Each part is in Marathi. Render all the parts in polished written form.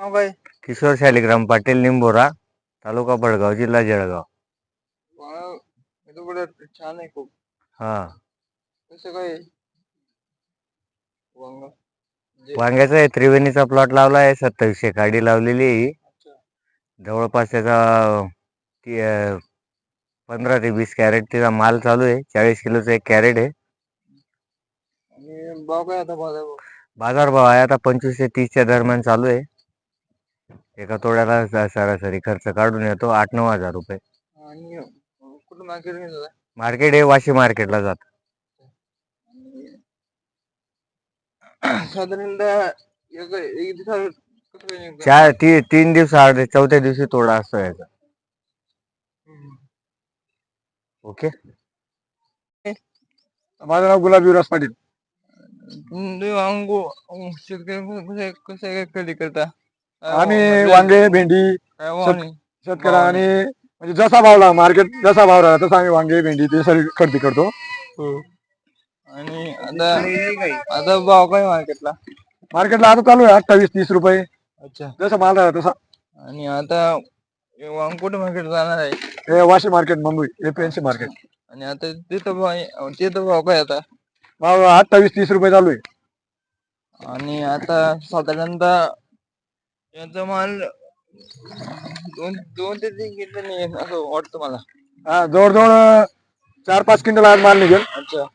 नाव काय? किशोर शालिग्राम पाटील, निंबोरा, तालुका बडगाव, जिल्हा जळगाव. वाव, हे तर बरं छान आहे खूप. हा, कसं काय वांग वांग्याचा आहे, त्रिवेणीचा प्लॉट लावला आहे. 2700 काडी लावलेली आहे. अच्छा. जवळपास त्याचा 15 ते 20 कॅरेट त्याचा माल चालू आहे. 40 किलोचा एक कॅरेट आहे. आणि भाव काय आता बाजार? बाजारभाव आहे आता 25 ते 30च्या दरम्यान चालू आहे. एका तोड्याला सरासरी खर्च काढून येतो 8-9 हजार रुपये. आणि कुठं मार्केट गेला? मार्केट हे वाशी मार्केटला जात. साधारणतः एक दिवसात कसं काय निघतं? 3 दिवस आड, चौथ्या दिवशी तोडा असतो याचा. ओके. माझं नाव गुलाब युवराज पाटील. तुम्ही वांगो शेतकरी कसं काय खरेदी करता? आम्ही वांगे, भेंडी काय भाव नाही? शेतकऱ्या आणि म्हणजे जसा भाव लागला, मार्केट जसा भाव राहिला तसा आम्ही वांगे, भेंडी ते सगळी खरेदी करतो. आणि आता भाव काय मार्केटला? मार्केटला आता चालू आहे 28-30 रुपये, अच्छा. जसा माल राहिला तसा. आणि आता वांग कुठे मार्केट जाणार आहे? हे Vashi market, Mumbai APMC market. आणि आता तिथं भाव काय आता? भाव 28-30 रुपये चालू आहे. आणि आता साधारणतः याचा माल 2 ते 3 क्विंटल निघेल असं वाटतं मला. हा, जवळजवळ 4-5 क्विंटल आज माल निघेल. अच्छा.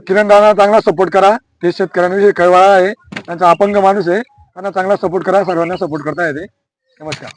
किरण दादा चांगला सपोर्ट करा. ते शेतकऱ्यांविषयी कळवळा आहे, त्यांचा अपंग माणूस आहे, त्यांना चांगला सपोर्ट करा. सर्वांना सपोर्ट करता येते. नमस्कार.